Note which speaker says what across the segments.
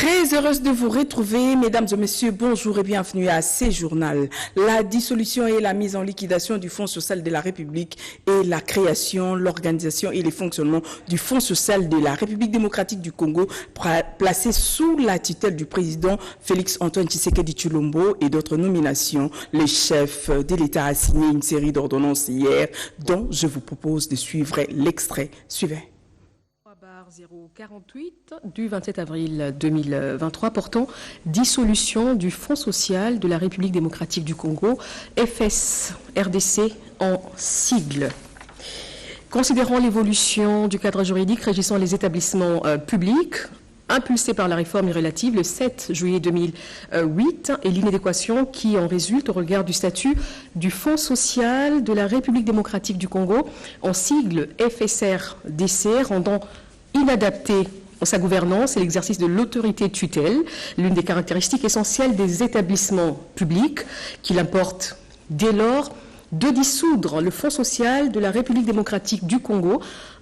Speaker 1: Très heureuse de vous retrouver, mesdames et messieurs, bonjour et bienvenue à C Journal. La dissolution et la mise en liquidation du Fonds social de la République et la création, l'organisation et les fonctionnements du Fonds social de la République démocratique du Congo, placé sous la tutelle du président Félix-Antoine Tshisekedi Tshilombo et d'autres nominations. Le chef de l'État a signé une série d'ordonnances hier, dont je vous propose de suivre l'extrait suivant.
Speaker 2: 048 du 27 avril 2023 portant dissolution du Fonds social de la République démocratique du Congo, FSRDC en sigle. Considérant l'évolution du cadre juridique régissant les établissements publics, impulsé par la réforme relative le 7 juillet 2008 et l'inadéquation qui en résulte au regard du statut du Fonds social de la République démocratique du Congo, en sigle FSRDC, rendant inadapté à sa gouvernance et l'exercice de l'autorité tutelle, l'une des caractéristiques essentielles des établissements publics, qu'il importe dès lors de dissoudre le Fonds social de la République démocratique du Congo,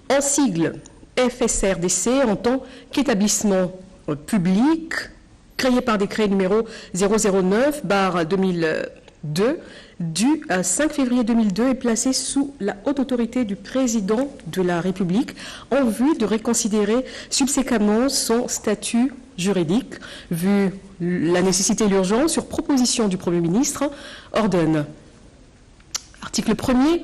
Speaker 2: en sigle FSRDC, en tant qu'établissement public créé par décret numéro 009/2002 du 5 février 2002 et placé sous la haute autorité du président de la République en vue de reconsidérer subséquemment son statut juridique, vu la nécessité et l'urgence, sur proposition du Premier ministre, ordonne. Article 1er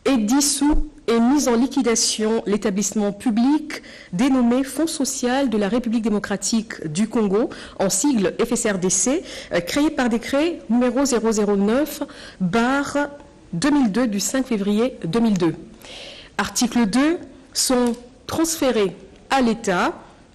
Speaker 2: est dissous et mis en liquidation l'établissement public dénommé Fonds social de la République démocratique du Congo, en sigle FSRDC, créé par décret numéro 009/2002 du 5 février 2002. Article 2, sont transférés à l'État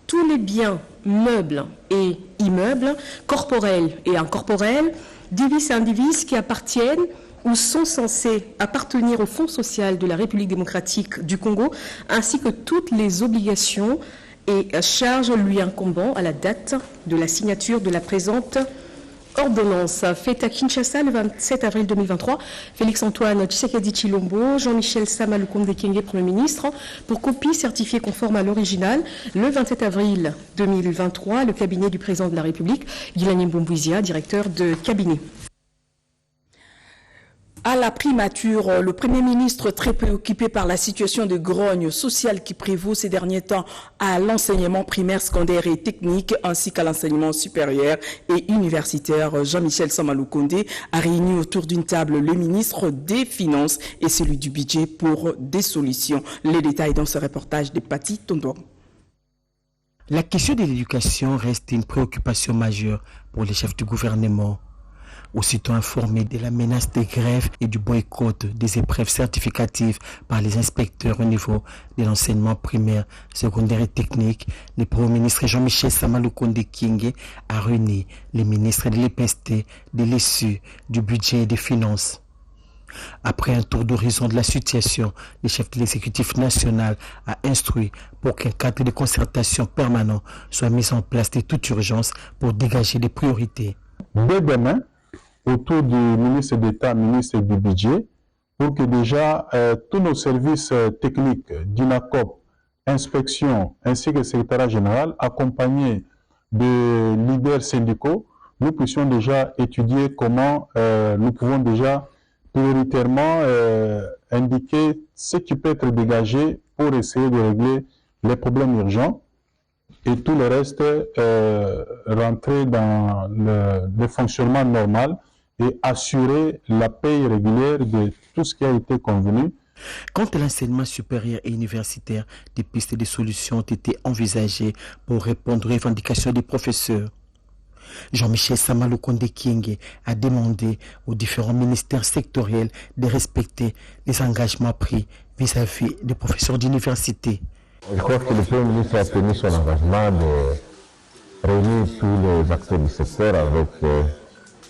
Speaker 2: tous les biens meubles et immeubles, corporels et incorporels, divis et indivis qui appartiennent ou sont censés appartenir au Fonds social de la République démocratique du Congo, ainsi que toutes les obligations et charges lui incombant à la date de la signature de la présente ordonnance. Faite à Kinshasa le 27 avril 2023, Félix-Antoine Tshisekedi Tshilombo, Jean-Michel Sama Lukonde Kyenge, Premier ministre, pour copie certifiée conforme à l'original, le 27 avril 2023, le cabinet du président de la République, Guilani Mboumbouizia, directeur de cabinet.
Speaker 1: À la primature, le Premier ministre, très préoccupé par la situation de grogne sociale qui prévaut ces derniers temps à l'enseignement primaire, secondaire et technique, ainsi qu'à l'enseignement supérieur et universitaire, Jean-Michel Sama Lukonde a réuni autour d'une table le ministre des Finances et celui du Budget pour des solutions. Les détails dans ce reportage de Pati Tondo.
Speaker 3: La question de l'éducation reste une préoccupation majeure pour les chefs du gouvernement. Aussitôt informés de la menace des grèves et du boycott des épreuves certificatives par les inspecteurs au niveau de l'enseignement primaire, secondaire et technique, le Premier ministre Jean-Michel Sama Lukonde Kyenge a réuni les ministres de l'EPST, de l'ESU, du budget et des finances. Après un tour d'horizon de la situation, le chef de l'exécutif national a instruit pour qu'un cadre de concertation permanent soit mis en place de toute urgence pour dégager des priorités.
Speaker 4: Dès demain, autour du ministre d'État, ministre du Budget, pour que déjà tous nos services techniques, d'INACOP, inspection, ainsi que le secrétariat général, accompagnés de leaders syndicaux, nous puissions déjà étudier comment nous pouvons déjà prioritairement indiquer ce qui peut être dégagé pour essayer de régler les problèmes urgents et tout le reste rentrer dans le fonctionnement normal et assurer la paye régulière de tout ce qui a été convenu.
Speaker 3: Quant à l'enseignement supérieur et universitaire, des pistes et des solutions ont été envisagées pour répondre aux revendications des professeurs. Jean-Michel Sama Lukonde Kyenge a demandé aux différents ministères sectoriels de respecter les engagements pris vis-à-vis des professeurs d'université.
Speaker 5: Je crois que le Premier ministre a tenu son engagement de réunir tous les acteurs du secteur avec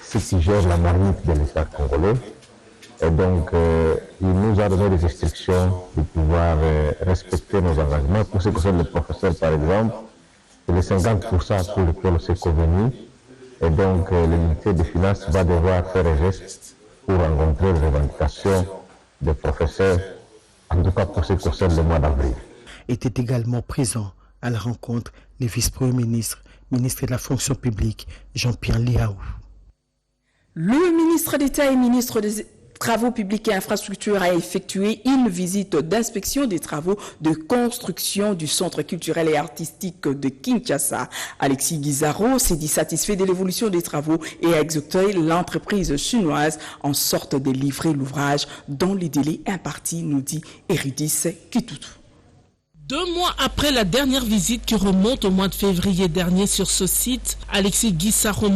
Speaker 5: ceux qui gèrent la marmite de l'État congolais. Et donc, il nous a donné des instructions pour pouvoir respecter nos engagements. Pour ce qui concerne les professeurs, par exemple, c'est les 50% pour lesquels c'est convenu. Et donc, le ministère des Finances va devoir faire un geste pour rencontrer les revendications des professeurs, en tout cas pour ce qui concerne le mois d'avril.
Speaker 3: Était également présent à la rencontre le vice-premier ministre ministre de la fonction publique, Jean-Pierre Liaou.
Speaker 1: Le ministre d'État et ministre des Travaux publics et infrastructures a effectué une visite d'inspection des travaux de construction du centre culturel et artistique de Kinshasa. Alexis Guizarro s'est dit satisfait de l'évolution des travaux et a exhorté l'entreprise chinoise en sorte de livrer l'ouvrage dans les délais impartis, nous dit Eurydice Kitutu.
Speaker 6: 2 mois après la dernière visite qui remonte au mois de février dernier sur ce site, Alexis Guizarro,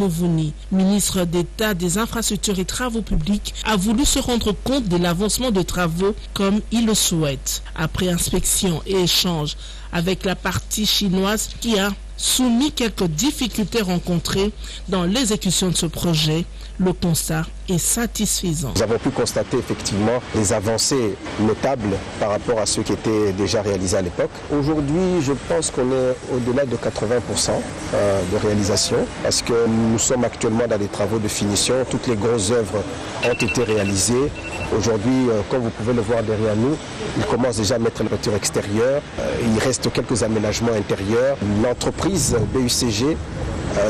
Speaker 6: ministre d'État des Infrastructures et Travaux publics, a voulu se rendre compte de l'avancement de travaux comme il le souhaite. Après inspection et échange avec la partie chinoise qui a soumis quelques difficultés rencontrées dans l'exécution de ce projet, le constat est satisfaisant.
Speaker 7: Nous avons pu constater effectivement des avancées notables par rapport à ce qui était déjà réalisé à l'époque. Aujourd'hui, je pense qu'on est au-delà de 80% de réalisation parce que nous sommes actuellement dans des travaux de finition. Toutes les grosses œuvres ont été réalisées. Aujourd'hui, comme vous pouvez le voir derrière nous, il commence déjà à mettre la peinture extérieure. Il reste quelques aménagements intérieurs. L'entreprise BUCG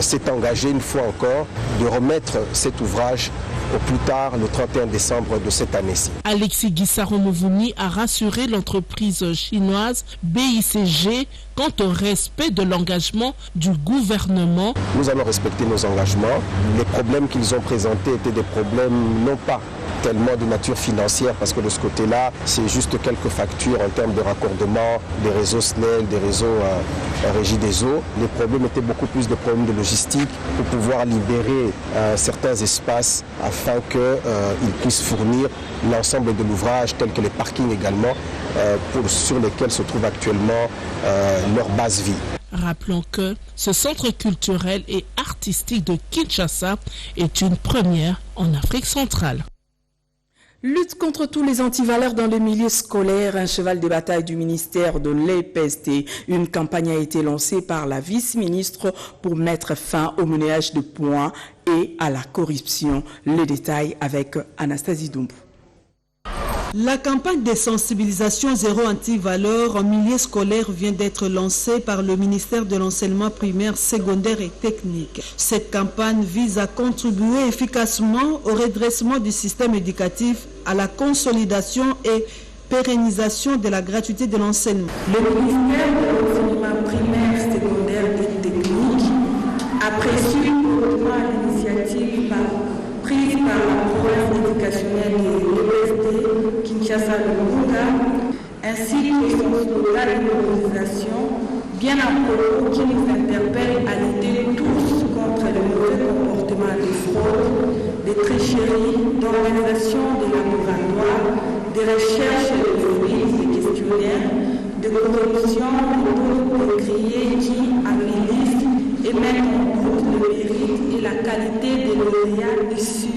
Speaker 7: s'est engagée une fois encore de remettre cet ouvrage au plus tard le 31 décembre de cette année-ci.
Speaker 6: Alexis Guizarro a rassuré l'entreprise chinoise BICG quant au respect de l'engagement du gouvernement.
Speaker 7: Nous allons respecter nos engagements. Les problèmes qu'ils ont présentés étaient des problèmes non pas tellement de nature financière parce que de ce côté-là, c'est juste quelques factures en termes de raccordement des réseaux SNEL, des réseaux Régie des eaux. Les problèmes étaient beaucoup plus de problèmes de logistique pour pouvoir libérer certains espaces afin qu'ils puissent fournir l'ensemble de l'ouvrage tel que les parkings également sur lesquels se trouve actuellement leur base vie.
Speaker 6: Rappelons que ce centre culturel et artistique de Kinshasa est une première en Afrique centrale.
Speaker 1: Lutte contre tous les antivaleurs dans le milieu scolaire, un cheval de bataille du ministère de l'EPST. Une campagne a été lancée par la vice-ministre pour mettre fin au monnayage de points et à la corruption. Les détails avec Anastasie Doumbou.
Speaker 8: La campagne de sensibilisation zéro anti-valeur en milieu scolaire vient d'être lancée par le ministère de l'enseignement primaire, secondaire et technique. Cette campagne vise à contribuer efficacement au redressement du système éducatif, à la consolidation et pérennisation de la gratuité de l'enseignement.
Speaker 9: Le ministère de l'enseignement primaire, secondaire et technique apprécie hautement l'initiative prise par la province éducationnelle de l'EPST, Kinshasa-Lukunga, ainsi que son slogan de mobilisation bien à propos qui nous interpelle à lutter tous contre le mauvais comportement des fraudes, des tricheries, d'organisation des laboratoires, des recherches et de quiz, des questionnaires, de corruption, de crier qui avilissent et mettent en doute le mérite et la qualité des lauréats issus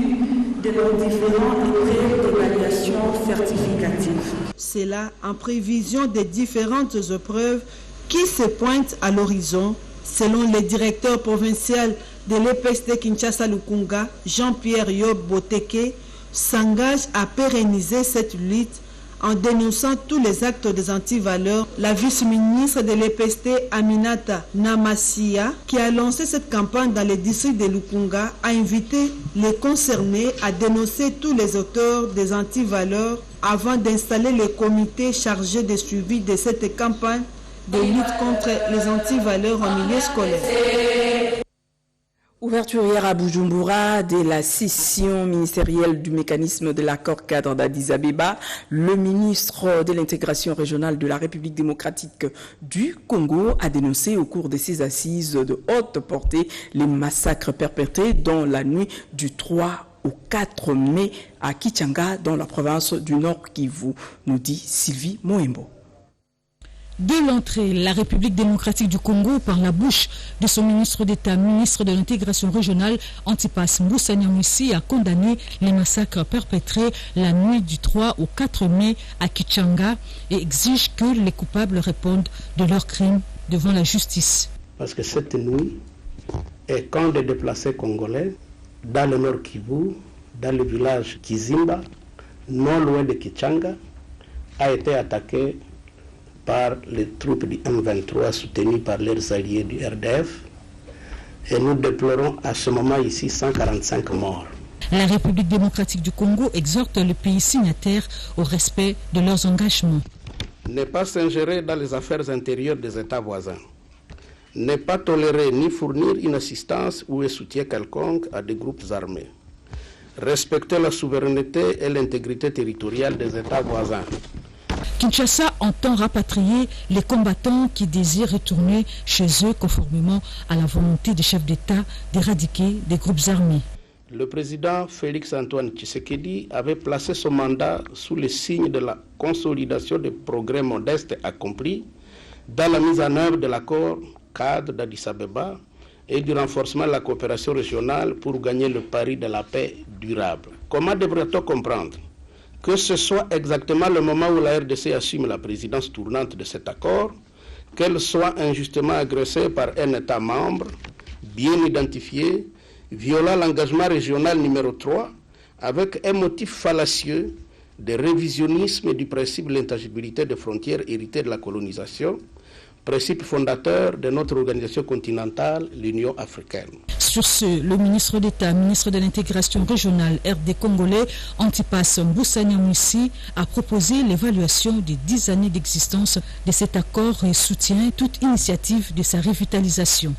Speaker 9: de nos différents épreuves d'évaluation certificative.
Speaker 8: C'est là en prévision des différentes épreuves qui se pointent à l'horizon, selon le directeur provincial de l'EPST Kinshasa-Lukunga, Jean-Pierre Yob Boteke, s'engage à pérenniser cette lutte en dénonçant tous les actes des antivaleurs. La vice-ministre de l'EPST, Aminata Namasia, qui a lancé cette campagne dans les districts de Lukunga, a invité les concernés à dénoncer tous les auteurs des antivaleurs avant d'installer le comité chargé de suivi de cette campagne de lutte contre les antivaleurs en milieu scolaire.
Speaker 1: Ouverture hier à Bujumbura de la session ministérielle du mécanisme de l'accord cadre d'Addis Abeba, le ministre de l'intégration régionale de la République démocratique du Congo a dénoncé au cours de ses assises de haute portée les massacres perpétrés dans la nuit du 3 au 4 mai à Kichanga dans la province du Nord Kivu, nous dit Sylvie Moembo.
Speaker 10: Dès l'entrée, la République démocratique du Congo, par la bouche de son ministre d'État, ministre de l'intégration régionale, Antipas Moussa Nyamwisi, a condamné les massacres perpétrés la nuit du 3 au 4 mai à Kichanga et exige que les coupables répondent de leurs crimes devant la justice.
Speaker 11: Parce que cette nuit, un camp de déplacés congolais dans le Nord Kivu, dans le village Kizimba, non loin de Kichanga, a été attaqué par les troupes du M23 soutenues par leurs alliés du RDF Et nous déplorons à ce moment ici 145 morts.
Speaker 10: La République démocratique du Congo exhorte les pays signataires au respect de leurs engagements.
Speaker 11: Ne pas s'ingérer dans les affaires intérieures des États voisins. Ne pas tolérer ni fournir une assistance ou un soutien quelconque à des groupes armés. Respecter la souveraineté et l'intégrité territoriale des États voisins.
Speaker 10: Kinshasa entend rapatrier les combattants qui désirent retourner chez eux conformément à la volonté des chefs d'État d'éradiquer des groupes armés.
Speaker 11: Le président Félix-Antoine Tshisekedi avait placé son mandat sous le signe de la consolidation des progrès modestes accomplis dans la mise en œuvre de l'accord cadre d'Addis Abeba et du renforcement de la coopération régionale pour gagner le pari de la paix durable. Comment devrait-on comprendre que ce soit exactement le moment où la RDC assume la présidence tournante de cet accord, qu'elle soit injustement agressée par un État membre bien identifié, violant l'engagement régional numéro 3 avec un motif fallacieux de révisionnisme et du principe de l'intangibilité des frontières héritées de la colonisation, principe fondateur de notre organisation continentale, l'Union africaine.
Speaker 10: Sur ce, le ministre d'État, ministre de l'intégration régionale RD congolais, Antipas Mboussania Moussi, a proposé l'évaluation des 10 années d'existence de cet accord et soutient toute initiative de sa revitalisation.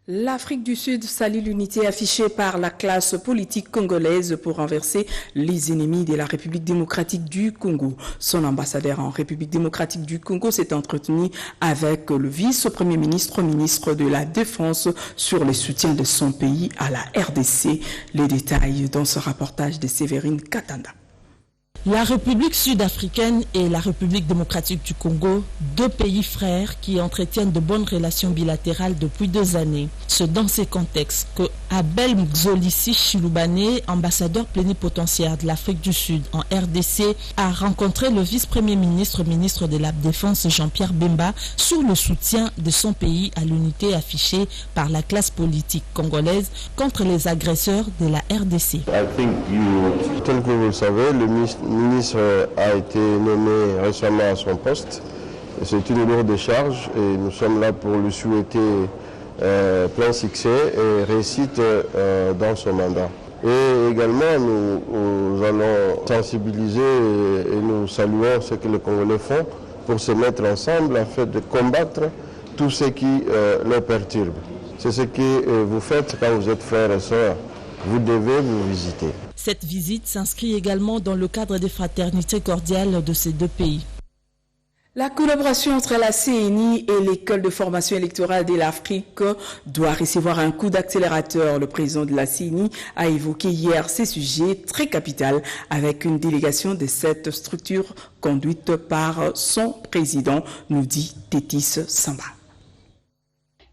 Speaker 1: L'Afrique du Sud salue l'unité affichée par la classe politique congolaise pour renverser les ennemis de la République démocratique du Congo. Son ambassadeur en République démocratique du Congo s'est entretenu avec le vice-premier ministre, ministre de la Défense, sur le soutien de son pays à la RDC. Les détails dans ce reportage de Séverine Katanda.
Speaker 6: La République sud-africaine et la République démocratique du Congo, deux pays frères qui entretiennent de bonnes relations bilatérales depuis 2 années. C'est dans ces contextes que Abel Mxolisi Chilubane, ambassadeur plénipotentiaire de l'Afrique du Sud en RDC, a rencontré le vice-premier ministre, ministre de la Défense Jean-Pierre Bemba sur le soutien de son pays à l'unité affichée par la classe politique congolaise contre les agresseurs de la RDC.
Speaker 5: Tel que vous le savez, le ministre a été nommé récemment à son poste. C'est une lourde charge et nous sommes là pour lui souhaiter plein succès et réussite dans son mandat. Et également, nous allons sensibiliser et nous saluons ce que les Congolais font pour se mettre ensemble afin de combattre tout ce qui les perturbe. C'est ce que vous faites quand vous êtes frères et sœurs. Vous devez vous visiter.
Speaker 6: Cette visite s'inscrit également dans le cadre des fraternités cordiales de ces deux pays.
Speaker 1: La collaboration entre la CENI et l'école de formation électorale de l'Afrique doit recevoir un coup d'accélérateur. Le président de la CENI a évoqué hier ces sujets très capitaux avec une délégation de cette structure conduite par son président, nous dit Tétis Samba.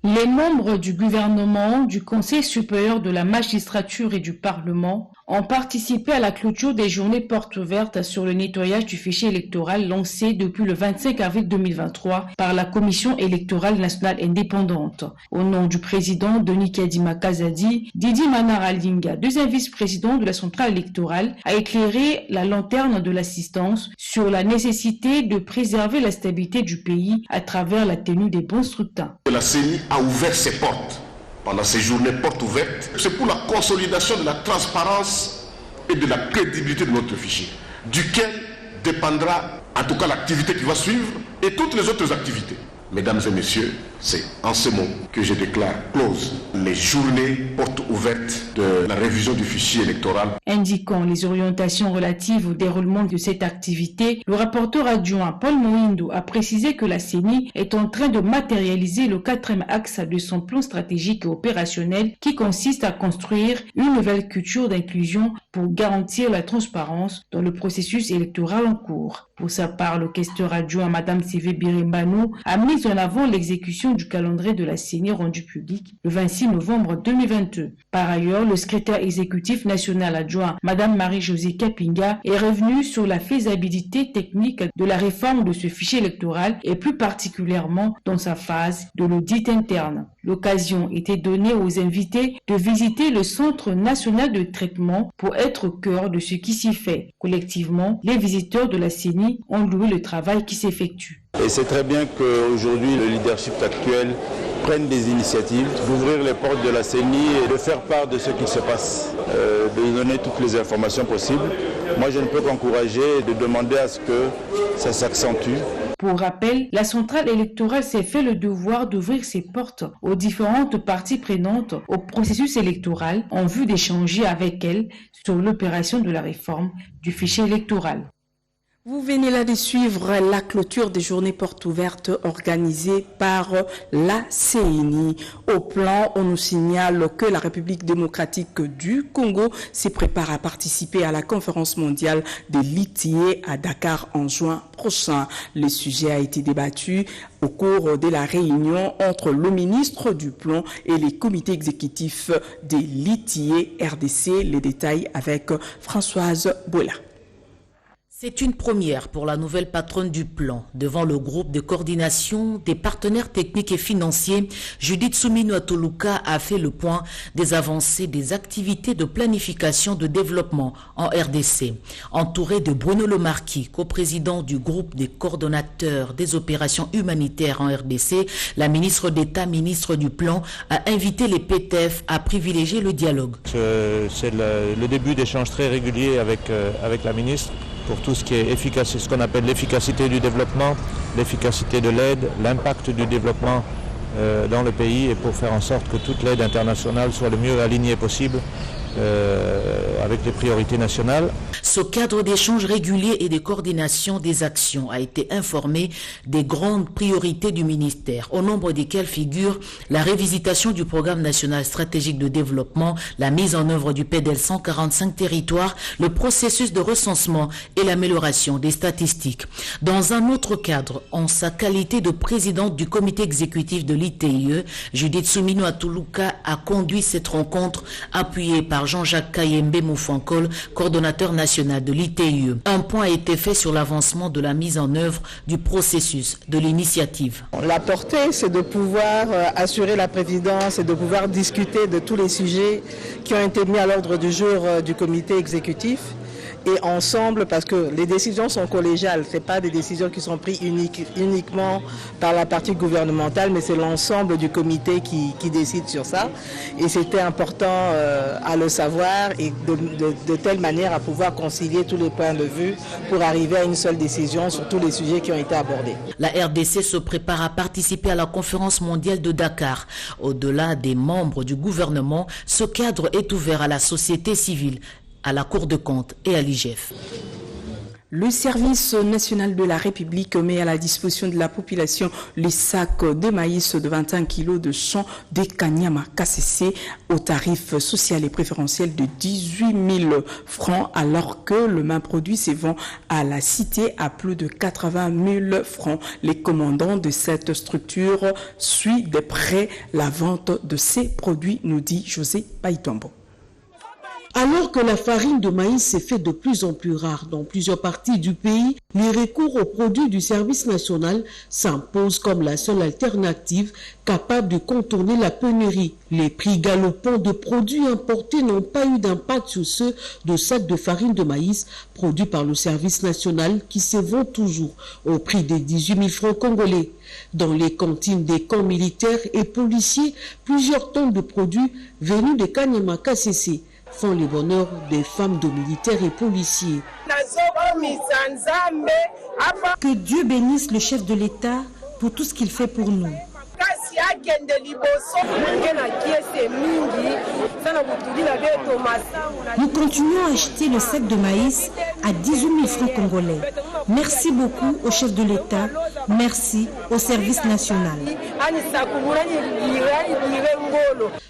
Speaker 12: Les membres du gouvernement, du Conseil supérieur de la magistrature et du Parlement ont participé à la clôture des journées portes ouvertes sur le nettoyage du fichier électoral lancé depuis le 25 avril 2023 par la Commission électorale nationale indépendante. Au nom du président Denis Kadima Kazadi, Didi Manaralinga, deuxième vice-président de la centrale électorale, a éclairé la lanterne de l'assistance sur la nécessité de préserver la stabilité du pays à travers la tenue des bons scrutins.
Speaker 13: La CENI a ouvert ses portes pendant ces journées portes ouvertes. C'est pour la consolidation de la transparence et de la crédibilité de notre fichier, duquel dépendra en tout cas l'activité qui va suivre et toutes les autres activités. Mesdames et messieurs, c'est en ce mot que je déclare close les journées portes ouvertes de la révision du fichier électoral.
Speaker 12: Indiquant les orientations relatives au déroulement de cette activité, le rapporteur adjoint Paul Mohindo a précisé que la CENI est en train de matérialiser le 4e axe de son plan stratégique et opérationnel qui consiste à construire une nouvelle culture d'inclusion pour garantir la transparence dans le processus électoral en cours. Pour sa part, le questeur adjoint Madame Sivé Birimbano a mis en avant l'exécution du calendrier de la CENI rendu public le 26 novembre 2022. Par ailleurs, le secrétaire exécutif national adjoint Madame Marie-Josée Kapinga est revenu sur la faisabilité technique de la réforme de ce fichier électoral et plus particulièrement dans sa phase de l'audit interne. L'occasion était donnée aux invités de visiter le Centre national de traitement pour être au cœur de ce qui s'y fait. Collectivement, les visiteurs de la CENI ont loué le travail qui s'effectue.
Speaker 14: Et c'est très bien qu'aujourd'hui, le leadership actuel prennent des initiatives, d'ouvrir les portes de la CENI et de faire part de ce qui se passe, de donner toutes les informations possibles. Moi, je ne peux qu'encourager et de demander à ce que ça s'accentue.
Speaker 12: Pour rappel, la centrale électorale s'est fait le devoir d'ouvrir ses portes aux différentes parties prenantes au processus électoral en vue d'échanger avec elles sur l'opération de la réforme du fichier électoral.
Speaker 1: Vous venez là de suivre la clôture des journées portes ouvertes organisées par la CENI. Au plan, on nous signale que la République démocratique du Congo se prépare à participer à la conférence mondiale des litiers à Dakar en juin prochain. Le sujet a été débattu au cours de la réunion entre le ministre du Plan et les comités exécutifs des litiers RDC. Les détails avec Françoise Bouela.
Speaker 15: C'est une première pour la nouvelle patronne du plan. Devant le groupe de coordination des partenaires techniques et financiers, Judith Suminwa-Tuluka a fait le point des avancées des activités de planification de développement en RDC. Entourée de Bruno Lemarquis, coprésident du groupe des coordonnateurs des opérations humanitaires en RDC, la ministre d'État, ministre du plan, a invité les PTF à privilégier le dialogue.
Speaker 16: C'est le début d'échanges très réguliers avec la ministre pour tout ce qui est efficace, ce qu'on appelle l'efficacité du développement, l'efficacité de l'aide, l'impact du développement dans le pays et pour faire en sorte que toute l'aide internationale soit le mieux alignée possible avec les priorités nationales.
Speaker 15: Ce cadre d'échange régulier et de coordination des actions a été informé des grandes priorités du ministère, au nombre desquelles figurent la révisitation du programme national stratégique de développement, la mise en œuvre du PDL 145 territoires, le processus de recensement et l'amélioration des statistiques. Dans un autre cadre, en sa qualité de présidente du comité exécutif de l'ITIE, Judith Suminwa-Tuluka a conduit cette rencontre appuyée par Jean-Jacques Kayembe Moufouankol, coordonnateur national de l'ITIE. Un point a été fait sur l'avancement de la mise en œuvre du processus de l'initiative.
Speaker 17: La portée, c'est de pouvoir assurer la présidence et de pouvoir discuter de tous les sujets qui ont été mis à l'ordre du jour du comité exécutif. Et ensemble, parce que les décisions sont collégiales, ce n'est pas des décisions qui sont prises uniquement par la partie gouvernementale, mais c'est l'ensemble du comité qui décide sur ça. Et c'était important à le savoir et de telle manière à pouvoir concilier tous les points de vue pour arriver à une seule décision sur tous les sujets qui ont été abordés.
Speaker 15: La RDC se prépare à participer à la conférence mondiale de Dakar. Au-delà des membres du gouvernement, ce cadre est ouvert à la société civile, à la Cour de comptes et à l'IGF.
Speaker 1: Le service national de la République met à la disposition de la population les sacs de maïs de 21 kg de champ de Kanyama KCC au tarif social et préférentiel de 18 000 francs alors que le même produit se vend à la cité à plus de 80 000 francs. Les commandants de cette structure suivent de près la vente de ces produits, nous dit José Paitombo.
Speaker 18: Alors que la farine de maïs s'est fait de plus en plus rare dans plusieurs parties du pays, les recours aux produits du service national s'imposent comme la seule alternative capable de contourner la pénurie. Les prix galopants de produits importés n'ont pas eu d'impact sur ceux de sacs de farine de maïs produits par le service national qui se vendent toujours au prix de 18 000 francs congolais. Dans les cantines des camps militaires et policiers, plusieurs tonnes de produits venus de Kanyama KCC font le bonheur des femmes de militaires et policiers.
Speaker 19: Que Dieu bénisse le chef de l'État pour tout ce qu'il fait pour nous. Nous continuons à acheter le sac de maïs à 18 000 francs congolais. Merci beaucoup au chef de l'État, merci au service national.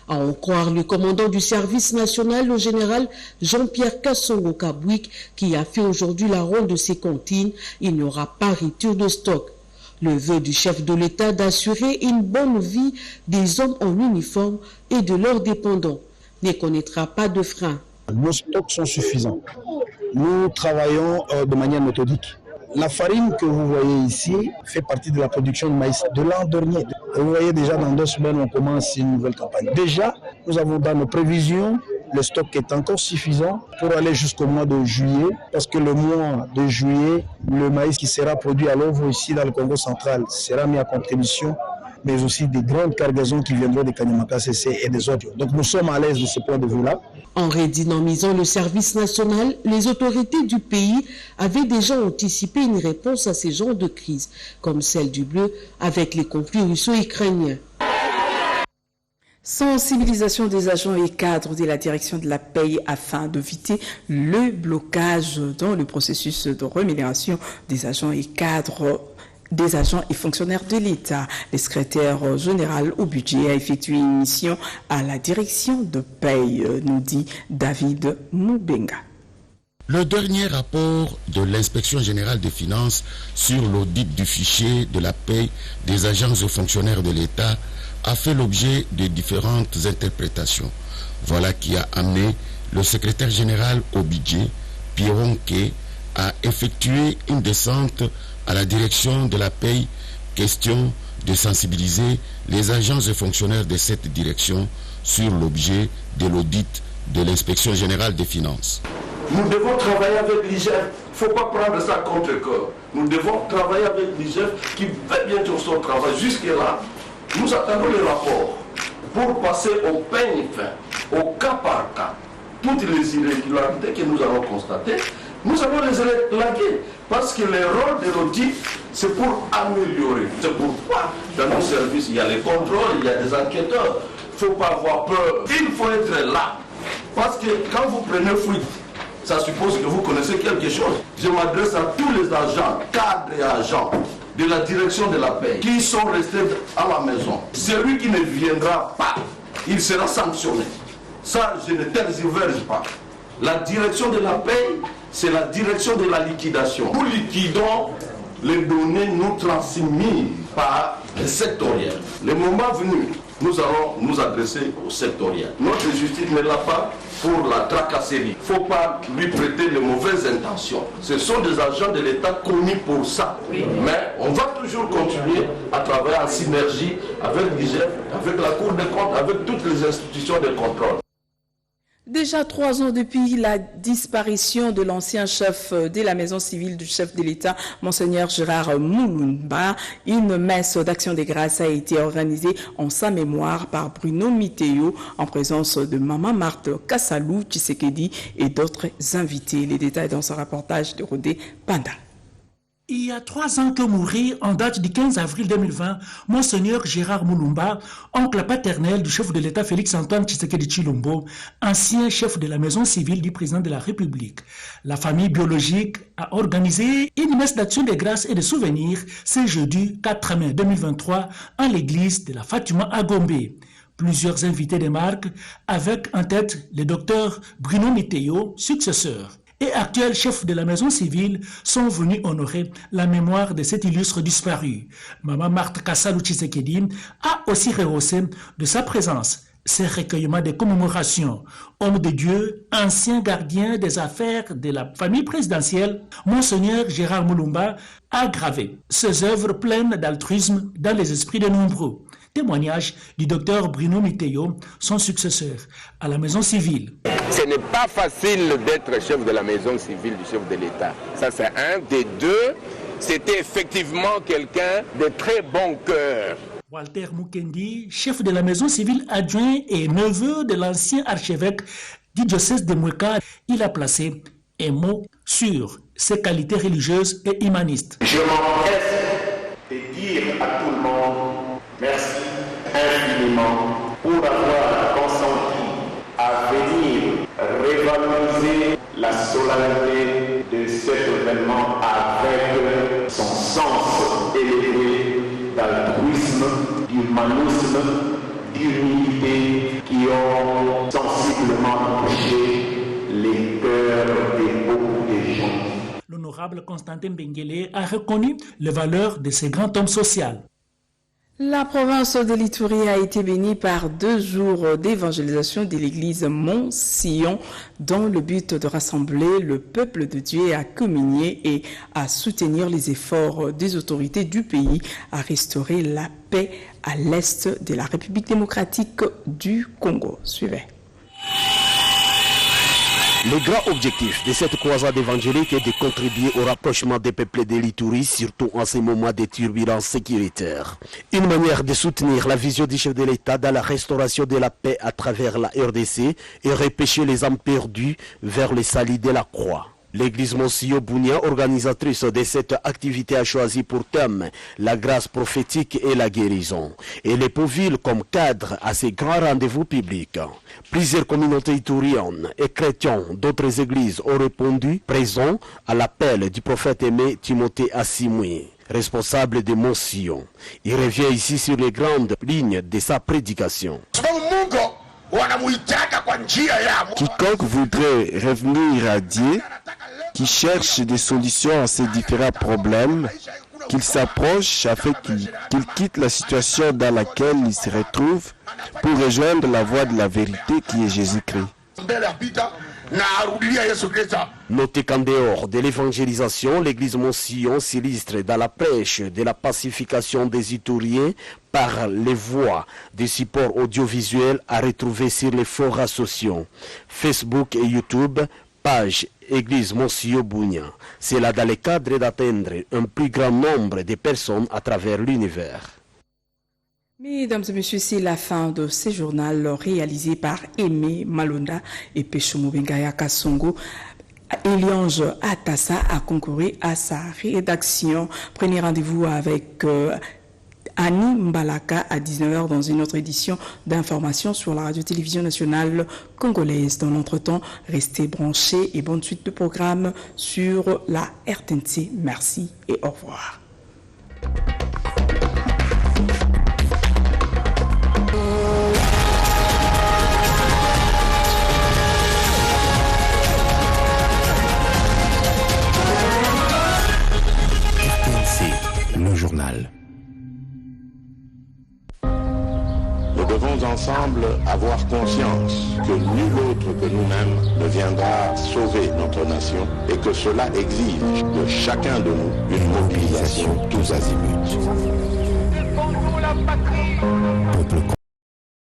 Speaker 18: À en croire le commandant du service national, le général Jean-Pierre Kassongo Kabouik, qui a fait aujourd'hui la ronde de ses cantines, il n'y aura pas rupture de stock. Le vœu du chef de l'État d'assurer une bonne vie des hommes en uniforme et de leurs dépendants ne connaîtra pas de frein.
Speaker 20: Nos stocks sont suffisants. Nous travaillons de manière méthodique. La farine que vous voyez ici fait partie de la production de maïs de l'an dernier. Vous voyez déjà dans 2 semaines, on commence une nouvelle campagne. Déjà, nous avons dans nos prévisions, le stock est encore suffisant pour aller jusqu'au mois de juillet, parce que le mois de juillet, le maïs qui sera produit à l'œuvre ici dans le Congo central sera mis à contribution mais aussi des grandes cargaisons qui viendront de Kanyamaka CC et des autres. Donc nous sommes à l'aise de ce point de vue-là.
Speaker 18: En redynamisant le service national, les autorités du pays avaient déjà anticipé une réponse à ces genres de crises, comme celle du bleu avec les conflits russo-ukrainiens.
Speaker 1: Sensibilisation des agents et cadres de la direction de la paie afin d'éviter le blocage dans le processus de rémunération des agents et cadres des agents et fonctionnaires de l'État. Le secrétaire général au budget a effectué une mission à la direction de paie, nous dit David Moubenga.
Speaker 21: Le dernier rapport de l'Inspection générale des finances sur l'audit du fichier de la paie des agents et fonctionnaires de l'État a fait l'objet de différentes interprétations. Voilà qui a amené le secrétaire général au budget, Pierre Onké, à effectuer une descente à la direction de la paie, question de sensibiliser les agents et fonctionnaires de cette direction sur l'objet de l'audit de l'Inspection générale des finances.
Speaker 13: Nous devons travailler avec l'IGF. Il ne faut pas prendre ça contre cœur. Nous devons travailler avec l'IGF qui fait bien son travail. Jusque-là, nous attendons les rapports pour passer au peigne fin, au cas par cas. Toutes les irrégularités que nous allons constater, nous allons les élaguer. Parce que le rôle de l'audit, c'est pour améliorer. C'est pourquoi dans nos services, il y a les contrôles, il y a des enquêteurs. Il ne faut pas avoir peur. Il faut être là. Parce que quand vous prenez fuite, ça suppose que vous connaissez quelque chose. Je m'adresse à tous les agents, cadres et agents de la direction de la paie qui sont restés à la maison. Celui qui ne viendra pas, il sera sanctionné. Ça, je ne tergiverse pas. La direction de la paie, c'est la direction de la liquidation. Nous liquidons les données nous transmises par les sectoriels. Le moment venu, nous allons nous adresser au sectoriel. Notre justice ne l'a pas pour la tracasserie. Il ne faut pas lui prêter les mauvaises intentions. Ce sont des agents de l'État connus pour ça. Mais on va toujours continuer à travailler en synergie avec l'IGF, avec la Cour des comptes, avec toutes les institutions de contrôle.
Speaker 1: Déjà 3 ans depuis la disparition de l'ancien chef de la maison civile du chef de l'État, Monseigneur Gérard Moulumba, une messe d'action des grâces a été organisée en sa mémoire par Bruno Miteo en présence de Maman Marthe Kassalou Tshisekedi et d'autres invités. Les détails dans ce reportage de Rodé Panda.
Speaker 22: Il y a 3 ans que mourit, en date du 15 avril 2020, Monseigneur Gérard Moulumba, oncle paternel du chef de l'État Félix-Antoine Tshisekedi Tshilombo, ancien chef de la maison civile du président de la République. La famille biologique a organisé une messe d'action de grâce et de souvenirs ce jeudi 4 mai 2023 en l'église de la Fatima à Gombe. Plusieurs invités de marque, avec en tête le docteur Bruno Miteo, successeur, et actuel chef de la maison civile, sont venus honorer la mémoire de cet illustre disparu. Maman Marthe Kassalou Tshisekedi a aussi rehaussé de sa présence ces recueillements de commémoration. Homme de Dieu, ancien gardien des affaires de la famille présidentielle, Monseigneur Gérard Moulumba a gravé ses œuvres pleines d'altruisme dans les esprits de nombreux. Témoignage du docteur Bruno Miteo, son successeur à la maison civile.
Speaker 23: Ce n'est pas facile d'être chef de la maison civile du chef de l'État. Ça, c'est un des deux. C'était effectivement quelqu'un de très bon cœur.
Speaker 22: Walter Mukendi, chef de la maison civile adjoint et neveu de l'ancien archevêque du diocèse de Mweka, il a placé un mot sur ses qualités religieuses et humanistes.
Speaker 13: Je m'empresse de dire à tout le monde merci infiniment pour avoir consenti à venir révaloriser la solennité de cet événement avec son sens élevé d'altruisme, d'humanisme, d'humilité qui ont sensiblement touché les cœurs de beaucoup de gens.
Speaker 22: L'honorable Constantin Benguele a reconnu les valeurs de ce grand homme social.
Speaker 1: La province de l'Ituri a été bénie par 2 jours d'évangélisation de l'église Mont-Sion dans le but de rassembler le peuple de Dieu à communier et à soutenir les efforts des autorités du pays à restaurer la paix à l'est de la République démocratique du Congo. Suivez.
Speaker 2: Le grand objectif de cette croisade évangélique est de contribuer au rapprochement des peuples de l'Ituri, surtout en ces moments de turbulences sécuritaires. Une manière de soutenir la vision du chef de l'État dans la restauration de la paix à travers la RDC et repêcher les âmes perdues vers le salut de la croix. L'église Monsio Bounia, organisatrice de cette activité, a choisi pour thème la grâce prophétique et la guérison. Et les Pauvilles comme cadre à ces grands rendez-vous publics. Plusieurs communautés ituriennes et chrétiens d'autres églises ont répondu présents à l'appel du prophète aimé Timothée Assimui, responsable de Monsio. Il revient ici sur les grandes lignes de sa prédication.
Speaker 3: Quiconque voudrait revenir à Dieu, qui cherche des solutions à ces différents problèmes, qu'il s'approche afin qu'il quitte la situation dans laquelle il se retrouve pour rejoindre la voie de la vérité qui est Jésus-Christ.
Speaker 2: Notez qu'en dehors de l'évangélisation, l'église Monsio s'illustre dans la prêche de la pacification des Ituriens par les voies des supports audiovisuels à retrouver sur les forums sociaux, Facebook et YouTube, page Église Monsio Bounia. C'est là dans le cadre d'atteindre un plus grand nombre de personnes à travers l'univers.
Speaker 1: Mesdames et messieurs, c'est la fin de ce journal réalisé par Aimé Malonda et Peshomo Bengaya Kassongo. Eliange Atassa a concouru à sa rédaction. Prenez rendez-vous avec Annie Mbalaka à 19h dans une autre édition d'information sur la radio-télévision nationale congolaise. Dans l'entretemps, restez branchés et bonne suite de programme sur la RTNC. Merci et au revoir.
Speaker 4: Le journal.
Speaker 14: Nous devons ensemble avoir conscience que nul autre que nous-mêmes ne viendra sauver notre nation et que cela exige de chacun de nous une mobilisation tous azimuts.
Speaker 4: Peuple